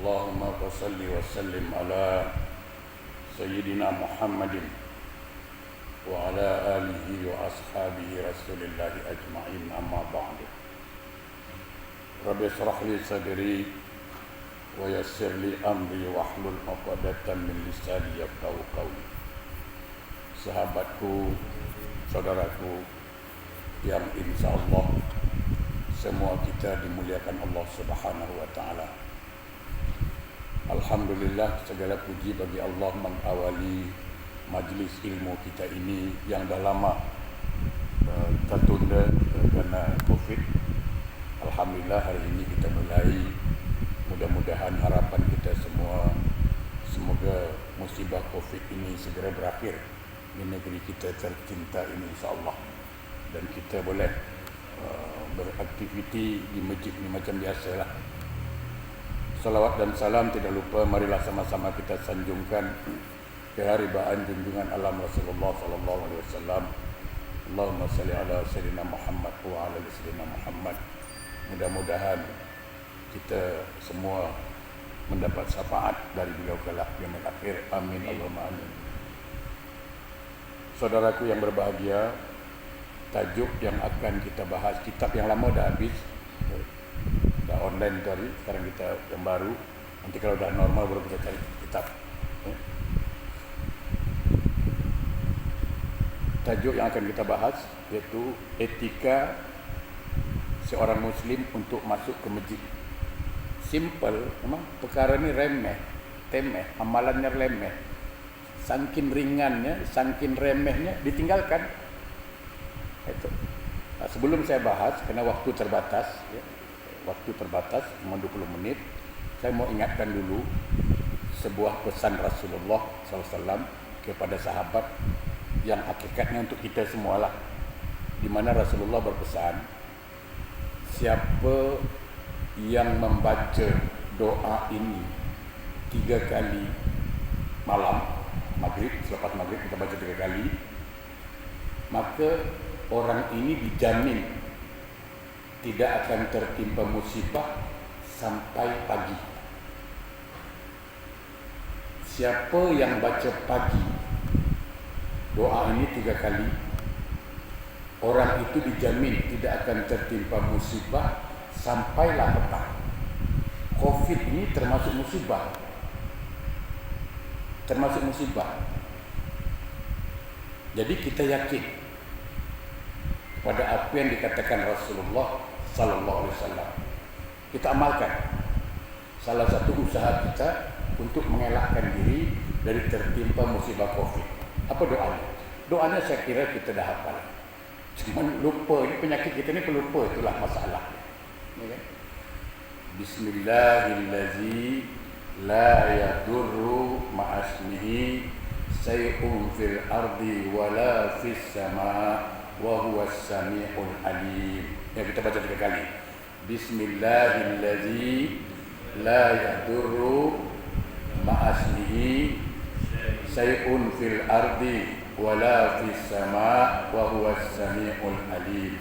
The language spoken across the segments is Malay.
Allahumma salli wa sallim ala Sayyidina Muhammadin wa ala alihi wa ashabihi Rasulillahi ajma'in, amma ba'du. Rabbi shrah li sadri wa yassir li amri wa hlul 'uqdatam min lisani yafqahu qawli. Sahabatku, saudaraku yang insyaallah semua kita dimuliakan Allah Subhanahu wa taala. Alhamdulillah, segala puji bagi Allah mengawali majlis ilmu kita ini yang dah lama tertunda kerana Covid. Alhamdulillah hari ini kita mulai. Mudah-mudahan harapan kita semua, semoga musibah Covid ini segera berakhir di negeri kita tercinta ini insyaAllah, dan kita boleh beraktiviti di masjid ini macam biasalah. Salawat dan salam tidak lupa marilah sama-sama kita sanjungkan keharibaan junjungan alam Rasulullah sallallahu alaihi wasallam. Allahumma salli ala sayyidina Muhammad wa ala sayyidina Muhammad. Mudah-mudahan kita semua mendapat syafaat dari beliau kelak di yaumil akhir. Amin Allahumma amin. Saudaraku yang berbahagia, tajuk yang akan kita bahas, kitab yang lama dah habis, dah online tadi, sekarang kita yang baru. Nanti kalau dah normal baru kita cari kitab. Tajuk yang akan kita bahas iaitu etika seorang Muslim untuk masuk ke masjid. Simple, memang perkara ni remeh, temeh, amalannya remeh. Saking ringannya, saking remehnya ditinggalkan. Itu. Sebelum saya bahas, kerana waktu terbatas, cuma 20 menit, saya mau ingatkan dulu sebuah pesan Rasulullah SAW kepada sahabat yang hakikatnya untuk kita semualah, di mana Rasulullah berpesan, siapa yang membaca doa ini 3 kali malam, maghrib, selepas maghrib kita baca 3 kali, maka orang ini dijamin tidak akan tertimpa musibah sampai pagi. Siapa yang baca pagi doa ini 3 kali, orang itu dijamin tidak akan tertimpa musibah sampailah petang. Covid ini termasuk musibah. Jadi kita yakin pada apa yang dikatakan Rasulullah sallallahu alaihi wasallam. Kita amalkan. Salah satu usaha kita untuk mengelakkan diri dari tertimpa musibah Covid. Apa doanya? Doanya saya kira kita dah hafal. Cuman lupa, ini penyakit kita ni pelupa, itulah masalah. Ya kan? Bismillahirrahmanirrahim. La yadurru ma'asmihi say'un fil ardi wala fis sama' wa huwas sami'ul alim. Ya, kita baca 3 kali. Bismillahirrahmanirrahim. La yadurru ma'asmihi say'un fil ardi wala fis sama' wa huwas sami'ul alim.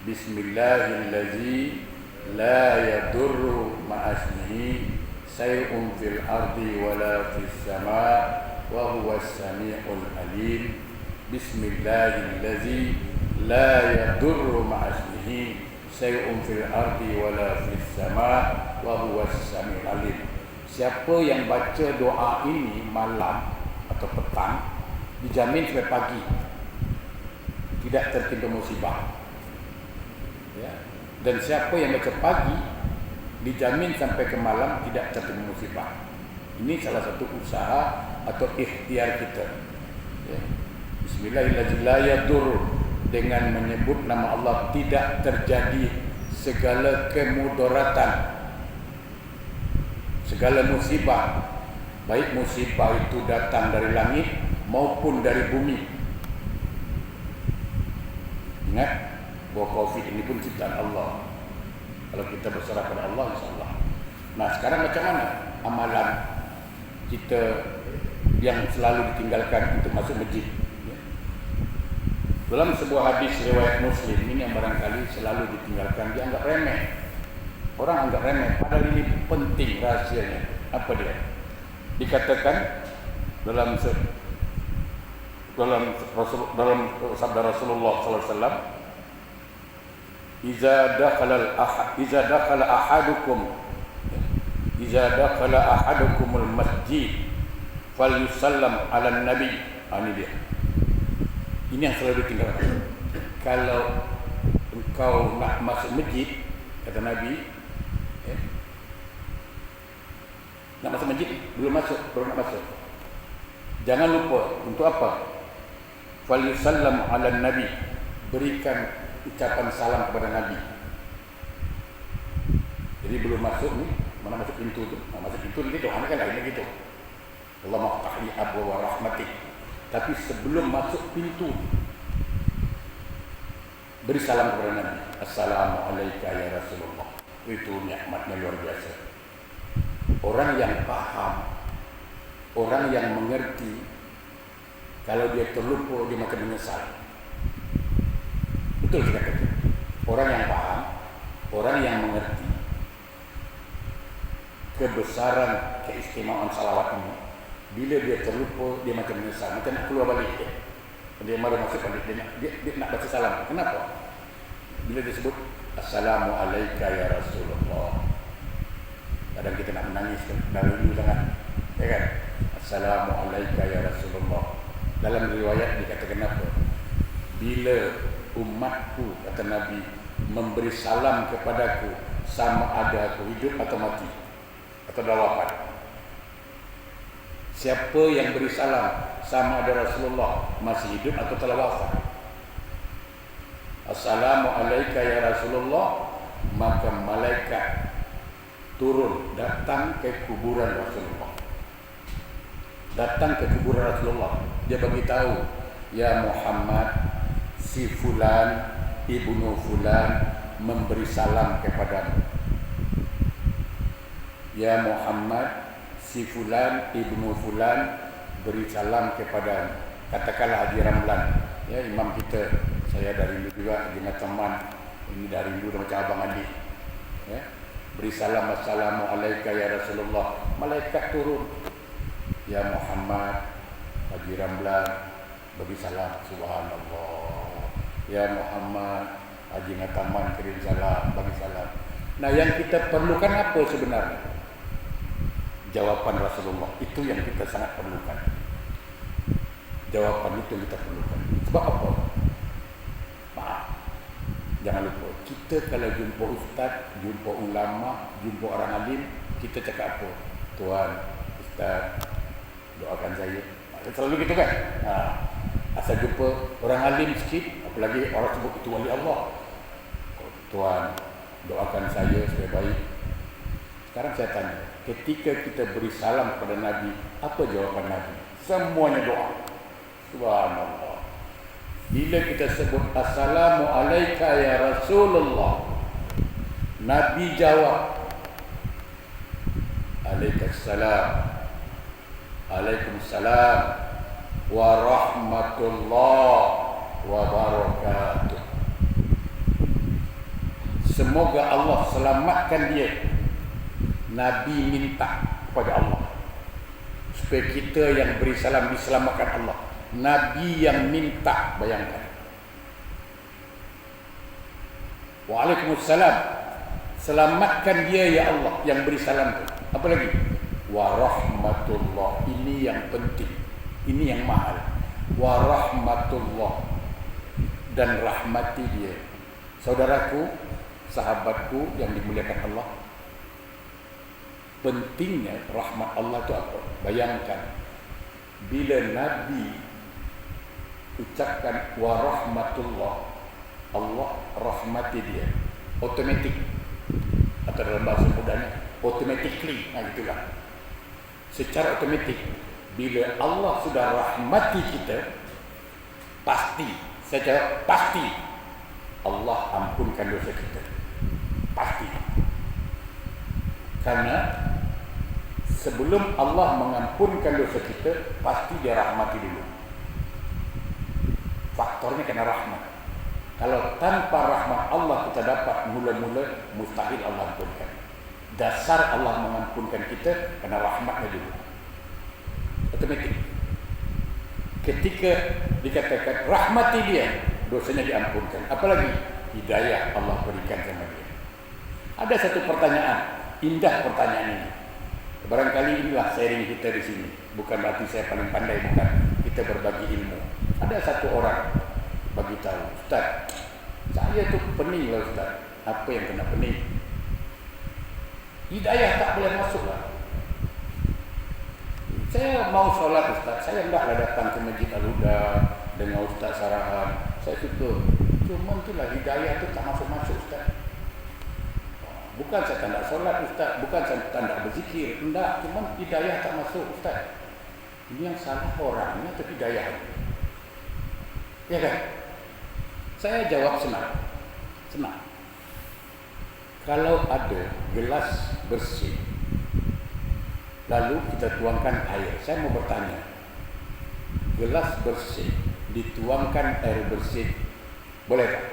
Bismillahirrahmanirrahim. La yadurru ma'asmihi say'un fil ardi wala fis sama' wa huwas sami'ul alim. Bismillahirrahmanirrahim. La yadurru ma'asmihi say'un fil ardi wala fis sama' wa huwas sami'ul alim. Siapa yang baca doa ini malam atau petang, dijamin sampai pagi tidak tertimpa musibah. Ya. Dan siapa yang baca pagi, dijamin sampai ke malam tidak tertimpa musibah. Ini salah satu usaha atau ikhtiar kita. Ya. Bismillahirrahmanirrahim. La yadur, dengan menyebut nama Allah tidak terjadi segala kemudaratan, segala musibah, baik musibah itu datang dari langit maupun dari bumi. Ingat bahawa Covid ini pun ciptaan Allah. Kalau kita berserah pada Allah, insyaAllah. Nah, sekarang macam mana amalan kita yang selalu ditinggalkan untuk masuk masjid? Dalam sebuah hadis riwayat Muslim ini yang barangkali selalu ditinggalkan, dianggap remeh. Orang anggap remeh, padahal ini penting rahasianya. Apa dia? Dikatakan dalam sabda Rasulullah SAW, Iza dakhala ahadukumul masjid falyusallam ala nabi. Ini dia. Ini yang selalu ditinggalkan. Kalau engkau nak masuk masjid, kata Nabi, nak masuk masjid, belum nak masuk. Jangan lupa, untuk apa? Falyusallam ala nabi, berikan ucapan salam kepada Nabi. Jadi belum masuk ni, mana masuk pintu tu? Masuk pintu ni doa kan lain gitu. Allahumma ftahli abwaaba rahmatik. Tapi sebelum masuk pintu, beri salam kepada Nabi. Assalamualaikum ya Rasulullah. Itu nikmatnya luar biasa. Orang yang paham, orang yang mengerti, kalau dia terlupa dia makin menyesal. Betul saya kata. Orang yang paham, orang yang mengerti kebesaran, keistimewaan salawat ini, bila dia terlupa dia macam menyesal, macam nak keluar balik dia. Dia baru masuk balik, dia nak baca salam. Kenapa? Bila dia sebut Assalamualaikum ya Rasulullah, kadang kita nak menangis dari dulu sangat, ya kan? Assalamualaikum ya Rasulullah. Dalam riwayat dikatakan apa? Bila umatku, kata Nabi, memberi salam kepadaku, sama ada aku hidup atau mati atau dah wafat. Siapa yang beri salam sama ada Rasulullah masih hidup atau telah wafat, Assalamualaikum ya Rasulullah, maka malaikat turun datang ke kuburan Rasulullah. Datang ke kuburan Rasulullah, dia bagi tahu, ya Muhammad, si fulan ibnu fulan memberi salam kepadamu. Ya Muhammad, si fulan ibnu fulan beri salam kepadamu. Katakanlah Haji Ramlan, ya imam kita, saya dari dulu juga dengan teman ini dari dulu macam abang adik, ya, beri salam Assalamualaikum ya Rasulullah. Malaikat turun, ya Muhammad, Haji Ramlan bagi salam. Subhanallah. Ya Muhammad, Haji Ngataman kirim salam, bagi salam. Nah, yang kita perlukan apa sebenarnya? Jawapan Rasulullah. Itu yang kita sangat perlukan. Jawapan itu yang kita perlukan. Sebab apa? Maaf, jangan lupa, kita kalau jumpa ustaz, jumpa ulama, jumpa orang alim, kita cakap apa? Tuan, ustaz, doakan saya. Selalu gitu kan? Asal jumpa orang alim sikit, apalagi orang sebut itu wali Allah, Tuan, doakan saya supaya baik. Sekarang saya tanya, ketika kita beri salam kepada Nabi, apa jawaban Nabi? Semuanya doa. Subhanallah. Bila kita sebut Assalamualaikum ya Rasulullah, Nabi jawab Waalaikumsalam, Waalaikumsalam warahmatullahi wabarakatuh. Semoga Allah selamatkan dia. Nabi minta kepada Allah supaya kita yang beri salam diselamatkan Allah. Nabi yang minta, bayangkan. Waalaikumsalam, selamatkan dia ya Allah yang beri salam tu. Apa lagi? Warahmatullah, ini yang penting, ini yang mahal. Warahmatullah, dan rahmati dia. Saudaraku, sahabatku yang dimuliakan Allah, pentingnya rahmat Allah itu apa? Bayangkan, bila Nabi ucapkan warahmatullah, Allah rahmati dia, automatik, atau dalam bahasa mudahnya automatically, gitulah, secara otomatik. Bila Allah sudah rahmati kita, pasti, secara pasti Allah ampunkan dosa kita, pasti. Karena sebelum Allah mengampunkan dosa kita, pasti dia rahmati dulu. Faktornya kena rahmat. Kalau tanpa rahmat Allah kita dapat mula-mula, mustahil Allah ampunkan. Dasar Allah mengampunkan kita kerana rahmatnya dulu. Otomatik. Ketika dikatakan rahmati dia, dosanya diampunkan. Apalagi hidayah Allah berikan sama dia. Ada satu pertanyaan, indah pertanyaan ini. Barangkali inilah sharing kita di sini. Bukan berarti saya paling pandai, bukan. Kita berbagi ilmu. Ada satu orang bagi tahu, Ustaz, saya tu pening lah Ustaz. Apa yang kena pening? Hidayah tak boleh masuk lah. Saya mau solat Ustaz, saya hendaklah datang ke Masjid Al-Huda dengan Ustaz Sarahan. Saya suka. Cuma itulah hidayah tu tak masuk-masuk Ustaz. Bukan saya tak nak solat Ustaz, bukan saya tak nak berzikir. Tidak, cuma hidayah tak masuk Ustaz. Ini yang salah orangnya atau hidayah? Ya kan? Saya jawab senang. Senang. Kalau ada gelas bersih, lalu kita tuangkan air. Saya mau bertanya, gelas bersih dituangkan air bersih, boleh tak?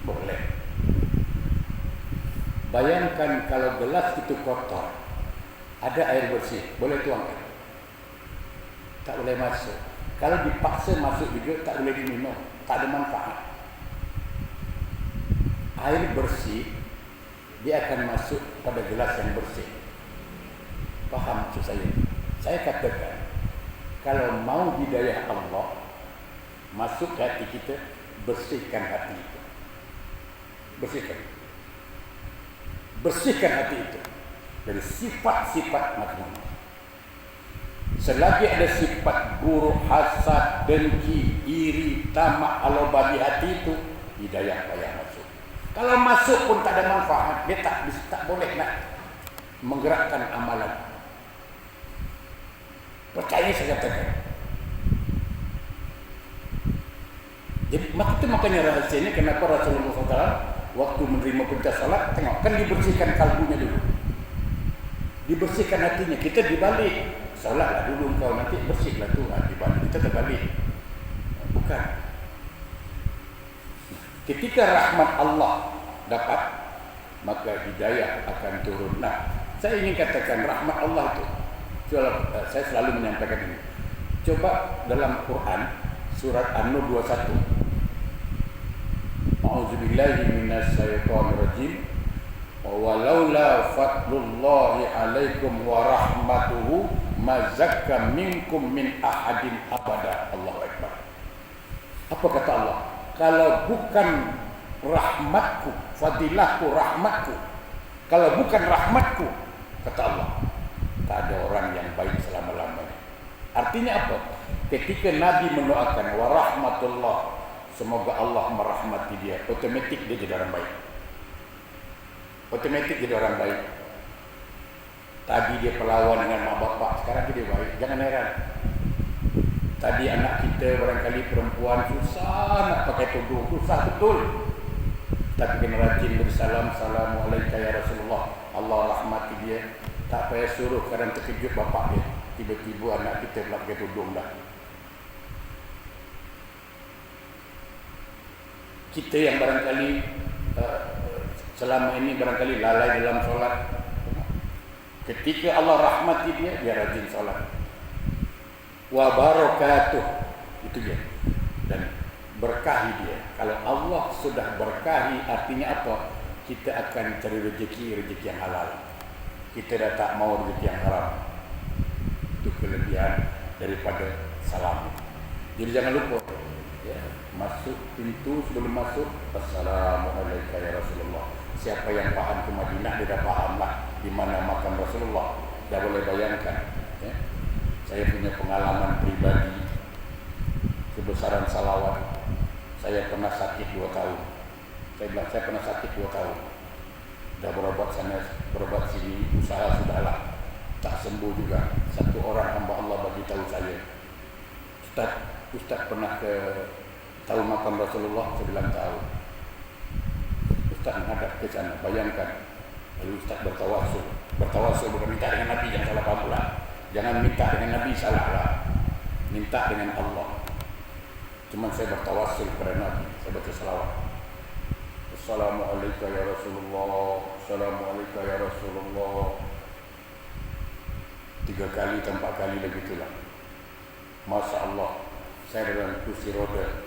Boleh. Bayangkan kalau gelas itu kotor, ada air bersih, boleh tuangkan? Tak boleh masuk. Kalau dipaksa masuk juga, tak boleh diminum, tak ada manfaat. Air bersih, dia akan masuk pada gelas yang bersih. Faham maksud saya? Saya katakan, kalau mau hidayah Allah masuk ke hati kita, bersihkan hati itu. Bersihkan. Bersihkan hati itu dari sifat-sifat macam-macam. Selagi ada sifat buruk, hasad, dengki, iri, tamak, alobah di hati itu, hidayah payah masuk. Kalau masuk pun tak ada manfaat, dia tak boleh nak menggerakkan amalan. Percaya saya katakan. Jadi makanya rahasianya kenapa Rasulullah SAW waktu menerima perintah salat, tengok kan dibersihkan kalbunya dulu, dibersihkan hatinya. Kita dibalik, salatlah dulu kau, nanti bersihlah tu, dibalik. Kita terbalik, bukan. Ketika rahmat Allah dapat, maka hidayah akan turun. Nah, saya ingin katakan rahmat Allah itu, saya selalu menyampaikan ini. Coba dalam Quran surat An-Nur 21. A'udzubillahi minasyaitonirrajim. Walaula fadlullahi 'alaikum wa rahmatuhu ma zakka minkum min ahadin abada. Allahu akbar. Apa kata Allah? Kalau bukan rahmatku, fadilahku, rahmatku, kalau bukan rahmatku, kata Allah, tak ada orang yang baik selama-lamanya. Artinya apa? Ketika Nabi mendoakan wa rahmatullah, semoga Allah merahmati dia, otomatik dia jadi orang baik. Otomatik jadi orang baik. Tadi dia pelawan dengan mak bapak, sekarang dia baik. Jangan heran. Tadi anak kita barangkali perempuan susah nak pakai tudung, susah betul. Tapi kena rajin bersalam, Assalamualaikum ya Rasulullah, Allah rahmati dia. Tak payah suruh, kadang terkejut bapak dia, tiba-tiba anak kita pula pakai tudung dah. Kita yang barangkali selama ini barangkali lalai dalam solat, ketika Allah rahmati dia, dia rajin solat. Wa barakatuh, itu dia, dan berkahi dia. Kalau Allah sudah berkahi, artinya apa? Kita akan cari rezeki yang halal. Kita dah tak mau rezeki yang haram. Itu kelebihan daripada salam. Jadi jangan lupa ya, masuk pintu, sebelum masuk Assalamualaikum ya Rasulullah. Siapa yang faham ke Madinah, dia dah faham lah di mana makam Rasulullah. Dah boleh bayangkan ya. Saya punya pengalaman pribadi kebesaran salawat. Saya pernah sakit 2 tahun. Saya bilang saya pernah sakit 2 tahun. Dah berobat sana, berobat sini, usaha sudahlah, tak sembuh juga. Satu orang hamba Allah bagi tahu saya, Ustaz pernah tahu makam Rasulullah? Saya bilang tahu. Ustaz menghadap ke sana, bayangkan. Lalu Ustaz bertawasul. Bertawasul bukan minta dengan Nabi, jangan salah paham pula. Jangan minta dengan Nabi, salah lah. Minta dengan Allah. Cuma saya bertawassul kepada Nabi, saya baca salawat. Assalamualaikum ya Rasulullah, Assalamualaikum ya Rasulullah. 3 kali, 4 kali begitulah. Masya Allah, saya dalam kursi roda,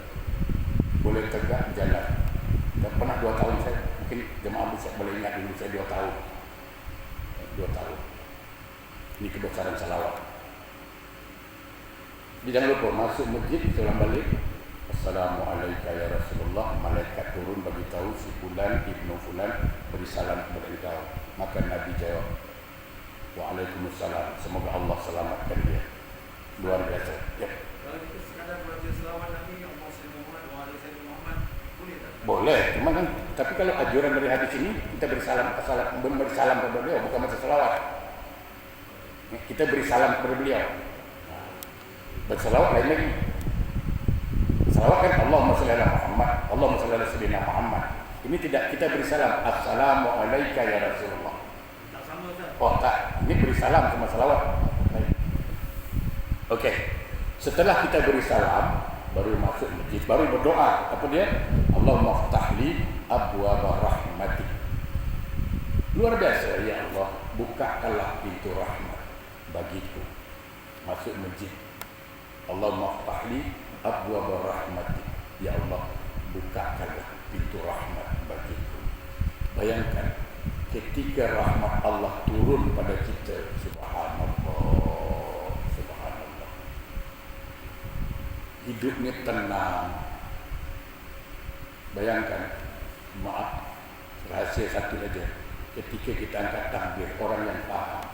boleh tegak jalan. Tak pernah 2 tahun saya, mungkin jemaah saya boleh ingat dulu saya 2 tahun. 2 tahun. Ini kebesaran salawat. Jadi jangan lupa masuk masjid, pulang balik. Assalamualaikum ya Rasulullah. Malaikat turun bagi tahu si fulan ibnu fulan beri salam kepada engkau. Maka Nabi jawab, Waalaikumsalam. Semoga Allah selamatkan dia. Luar biasa. Ya. Kalau kita sekadar baca selawat Nabi yang Muhammad wa alaihi Muhammad boleh tak? Boleh, cuma kan tapi kalau anjuran dari hadis ini kita beri salam kepada beliau, bukan baca selawat. Kita beri salam kepada beliau. Baca selawat lain lagi. Selawat kan Allahumma shalli ala Muhammad, Allahumma shalli ala sayyidina Muhammad. Ini tidak kita beri salam Assalamualaikum ya Rasulullah. Tak sama Ustaz. Oh tak, ini beri salam sama selawat. Okey. Setelah kita beri salam, baru masuk masjid, baru berdoa. Apa dia? Allahumma ftahli abwaaba rahmatik. Luar biasa, ya Allah, bukakanlah pintu rahmat bagiku. Masuk masjid. Allahumma ftahli abwaaba rahmatik. Ya Allah, bukakanlah pintu rahmat bagiku. Bayangkan ketika rahmat Allah turun pada kita, subhanallah, subhanallah. Hidupnya tenang. Bayangkan, maaf, rahasia satu saja. Ketika kita angkat takbir, orang yang paham,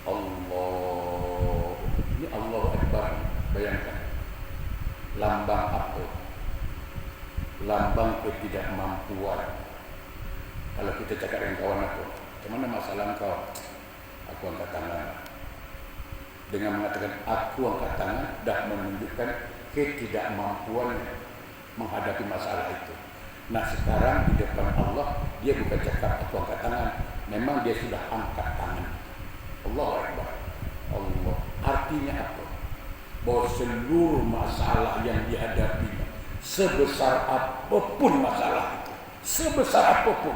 Allah, ini Allahu Akbar. Bayangkan, lambang apa? Lambang ketidakmampuan. Kalau kita cakap dengan kawan aku, "Macam mana masalah engkau?" Aku angkat tangan. Dengan mengatakan aku angkat tangan, dah menunjukkan ketidakmampuan menghadapi masalah itu. Nah sekarang di depan Allah, dia bukan cakap aku angkat tangan, memang dia sudah angkat tangan. Allahu Akbar. Allah. Artinya apa? Bahwa seluruh masalah yang dihadapinya, sebesar apapun masalah itu, sebesar apapun,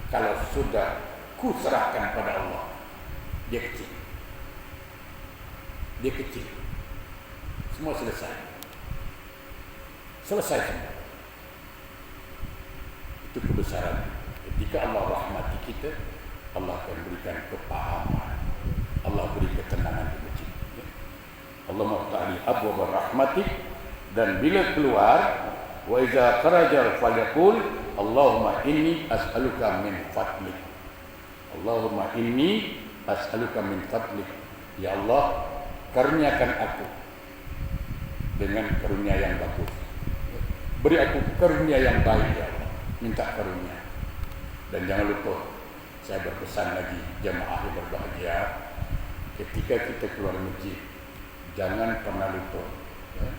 kalau sudah kuserahkan pada Allah, dia kecil. Dia kecil. Semua selesai. Selesai semua. Itu kebesaran. Ketika Allah rahmati kita, Allah akan berikan kepahaman. Allah beri ketenangan di masjid. Allahumma ta'ali abwaaba rahmatik. Dan bila keluar, wa iza kharaja falyaqul Allahumma inni as'aluka min fadlik. Allahumma inni as'aluka min fadlik. Ya Allah, karuniakan aku dengan karunia yang bagus. Beri aku karunia yang baik, ya Allah. Minta karunia. Dan jangan lupa, saya berpesan lagi jemaah yang berbahagia, ketika kita keluar masjid, jangan pernah lupa ya,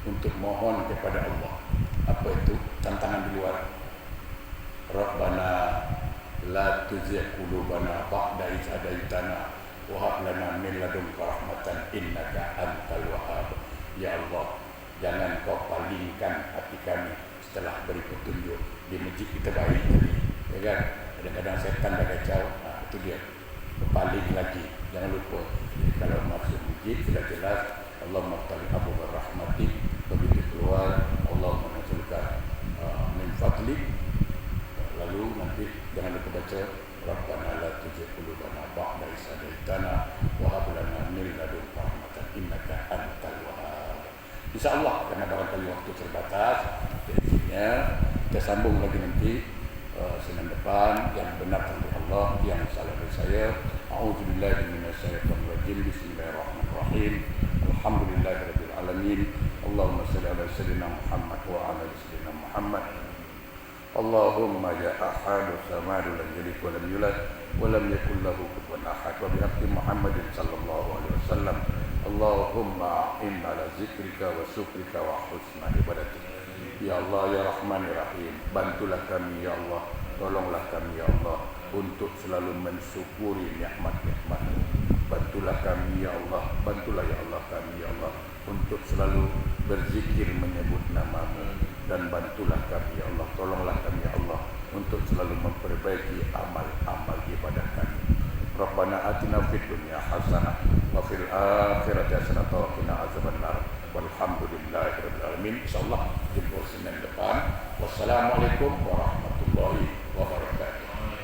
untuk mohon kepada Allah. Apa itu? Tantangan di luar. Rabbana la tuzigh qulubana ba'da idh hadaitana wa hab lana min ladunka rahmatan innaka antal wahhab. Ya Allah, jangan kau palingkan hati kami setelah beri petunjuk. Di masjid kita baik tadi, ya kan? Kadang-kadang setan dah kacau. Nah, itu dia. Paling lagi, jangan lupa. Jadi kalau masuk masjid sudah jelas Allahumma ta'ala abwaaba rahmatik. Begitu keluar Allahumma nas'aluka min fadlik. Lalu nanti jangan lupa baca Rabbana la tuzigh qulubana ba'da idh hadaitana wa hab lana min ladunka rahmatan innaka antal wahhab. Insyaallah, karena barangkali waktu terbatas, jadinya kita sambung lagi nanti Senin depan. Yang benar dari Allah, yang salah dari saya. A'udzubillahi minasyaitonir rajim. Bismillahirrahmanirrahim. Alhamdulillahirabbil alamin. Allahumma shalli ala sayyidina Muhammad wa ala sayyidina Muhammad. Allahumma ya ahadu samadu lam yalid wa lam yulad wa lam yakul lahu kufuwan ahad. Wa bihaqqi Muhammadin sallallahu alaihi wasallam. Allahumma inna ala zikrika wa syukrika wa husna ibadatik. Ya Allah, ya Rahman, ya Rahim, bantulah kami ya Allah, tolonglah kami ya Allah untuk selalu mensyukuri nikmat-nikmat-Mu. Bantulah kami ya Allah, bantulah ya Allah kami ya Allah untuk selalu berzikir menyebut nama-Mu, dan bantulah kami ya Allah, tolonglah kami ya Allah untuk selalu memperbaiki amal-amal ibadah kami. Rabbana atina fid dunya hasanah wa fil akhirati hasanah wa qina azabannar. Walhamdulillahirabbil alamin. Insyaallah jumpa Senin depan. Wassalamualaikum warahmatullahi wabarakatuh.